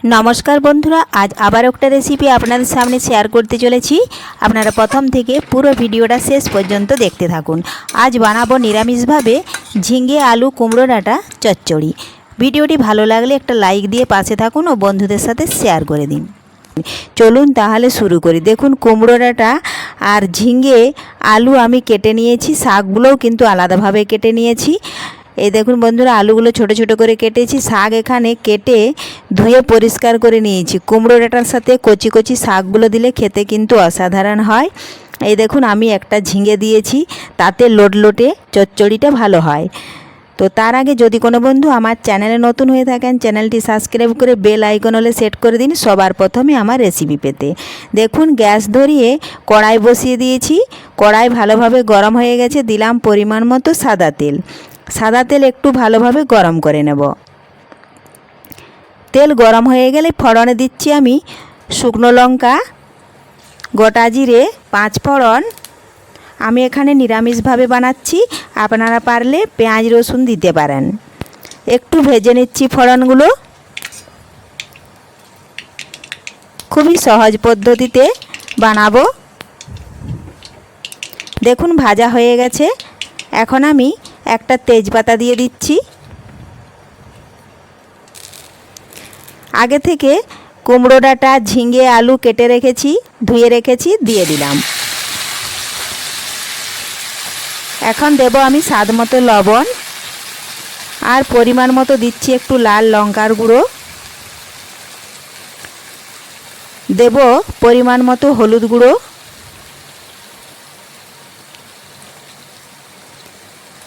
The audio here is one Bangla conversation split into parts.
নমস্কার বন্ধুরা, আজ আবার একটা রেসিপি আপনাদের সামনে শেয়ার করতে চলেছি। আপনারা প্রথম থেকে পুরো ভিডিওটা শেষ পর্যন্ত দেখতে থাকুন। আজ বানাবো নিরামিষভাবে ঝিঙে আলু কুমড়ো ডাঁটা চচ্চড়ি। ভিডিওটি ভালো লাগলে একটা লাইক দিয়ে পাশে থাকুন ও বন্ধুদের সাথে শেয়ার করে দিন। চলুন তাহলে শুরু করি। দেখুন, কুমড়ো ডাঁটা আর ঝিঙে আলু আমি কেটে নিয়েছি, শাকগুলোও কিন্তু আলাদাভাবে কেটে নিয়েছি। এই দেখুন বন্ধুরা, আলুগুলো ছোট ছোট করে কেটেছি, শাক এখানে কেটে ধুয়ে পরিষ্কার করে নিয়েছি। কুমড়ো ডাঁটার সাথে কচি কচি শাকগুলো দিলে খেতে কিন্তু অসাধারণ হয়। এই দেখুন, আমি একটা ঝিঙে দিয়েছি, তাতে লোটলোটে চচ্চড়িটা ভালো হয়। তো তার আগে যদি কোনো বন্ধু আমার চ্যানেলে নতুন হয়ে থাকেন, চ্যানেলটি সাবস্ক্রাইব করে বেল আইকন হলে সেট করে দিন সবার প্রথমে আমার রেসিপি পেতে। দেখুন, গ্যাস ধরিয়ে কড়াই বসিয়ে দিয়েছি। কড়াই ভালোভাবে গরম হয়ে গেছে, দিলাম পরিমাণ মতো সাদা তেল। সাদা তেল একটু ভালোভাবে গরম করে নেব। তেল গরম হয়ে গেলে ফোড়নে দিচ্ছি আমি শুকনো লঙ্কা, গোটা জিরে, 5 ফোড়ন। আমি এখানে নিরামিষভাবে বানাচ্ছি, আপনারা পারলে পেঁয়াজ রসুন দিতে পারেন। একটু ভেজে নিচ্ছি ফোড়নগুলো। খুবই সহজ পদ্ধতিতে বানাবো। দেখুন, ভাজা হয়ে গেছে। এখন আমি একটা তেজপাতা দিয়ে দিচ্ছি। আগে থেকে কুমড়ো ডাঁটা ঝিঙে আলু কেটে রেখেছি, ধুয়ে রেখেছি, দিয়ে দিলাম। এখন দেব আমি স্বাদ মতো লবণ, আর পরিমাণ মতো দিচ্ছি একটু লাল লঙ্কার গুঁড়ো। দেব পরিমাণ মতো হলুদ গুঁড়ো।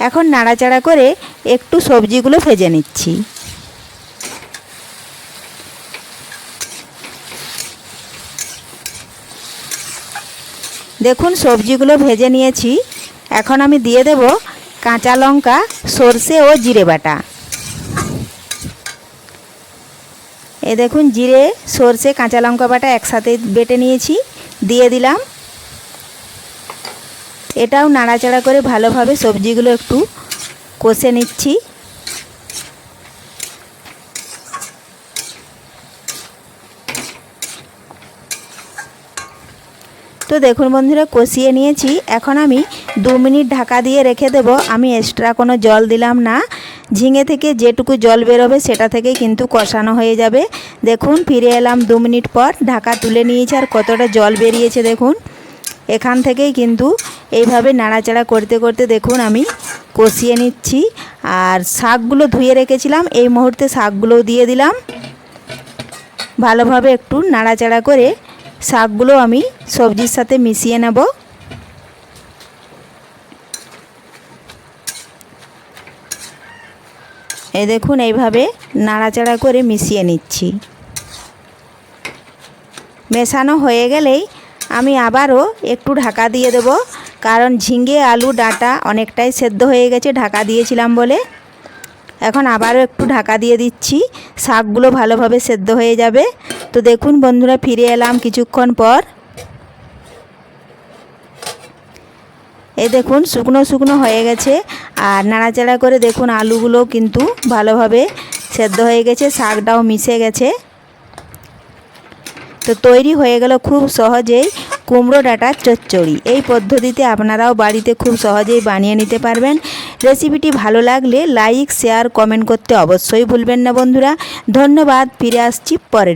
এখন নাড়াচাড়া করে একটু সবজিগুলো ভেজে নিচ্ছি। দেখুন, সবজিগুলো ভেজে নিয়েছি। এখন আমি দিয়ে দেব কাঁচা লঙ্কা, সর্ষে ও জিরে বাটা। এই দেখুন, জিরে, সর্ষে, কাঁচা লঙ্কা বাটা একসাথে বেটে নিয়েছি, দিয়ে দিলাম। এটাও নাড়াচাড়া করে ভালোভাবে সবজিগুলো একটু কষে নিচ্ছি। তো দেখুন বন্ধুরা, কষিয়ে নিয়েছি। এখন আমি 2 মিনিট ঢাকা দিয়ে রেখে দেব। আমি এক্সট্রা কোনো জল দিলাম না। ঝিঙে থেকে যেটুকু জল বেরোবে সেটা থেকেই কিন্তু কষানো হয়ে যাবে। দেখুন, ফিরে এলাম 2 মিনিট পর। ঢাকা তুলে নিয়েছি, আর কতটা জল বেরিয়েছে দেখুন। এখান থেকেই কিন্তু এইভাবে নাড়াচাড়া করতে করতে দেখুন আমি কষিয়ে নিচ্ছি। আর শাকগুলো ধুয়ে রেখেছিলাম, এই মুহূর্তে শাকগুলোও দিয়ে দিলাম। ভালোভাবে একটু নাড়াচাড়া করে শাকগুলো আমি সবজির সাথে মিশিয়ে নেব। এই দেখুন, এইভাবে নাড়াচাড়া করে মিশিয়ে নিচ্ছি। মেশানো হয়ে গেলেই আমি আবারও একটু ঢাকা দিয়ে দেব, কারণ ঝিঙে আলু ডাঁটা অনেকটাই সেদ্ধ হয়ে গেছে ঢাকা দিয়েছিলাম বলে। এখন আবারও একটু ঢাকা দিয়ে দিচ্ছি, শাকগুলো ভালোভাবে সেদ্ধ হয়ে যাবে। তো দেখুন বন্ধুরা, ফিরে এলাম কিছুক্ষণ পর। এই দেখুন, শুকনো শুকনো হয়ে গেছে, আর নাড়াচাড়া করে দেখুন আলুগুলো কিন্তু ভালোভাবে সেদ্ধ হয়ে গেছে, শাকটাও মিশে গেছে। তো তৈরি হয়ে গেল খুব সহজেই কুমড়ো ডাঁটার চচ্চড়ি। এই পদ্ধতিতে আপনারাও বাড়িতে খুব সহজেই বানিয়ে নিতে পারবেন। রেসিপিটি ভালো লাগলে লাইক, শেয়ার, কমেন্ট করতে অবশ্যই ভুলবেন না বন্ধুরা। ধন্যবাদ। ফিরে আসছি পরের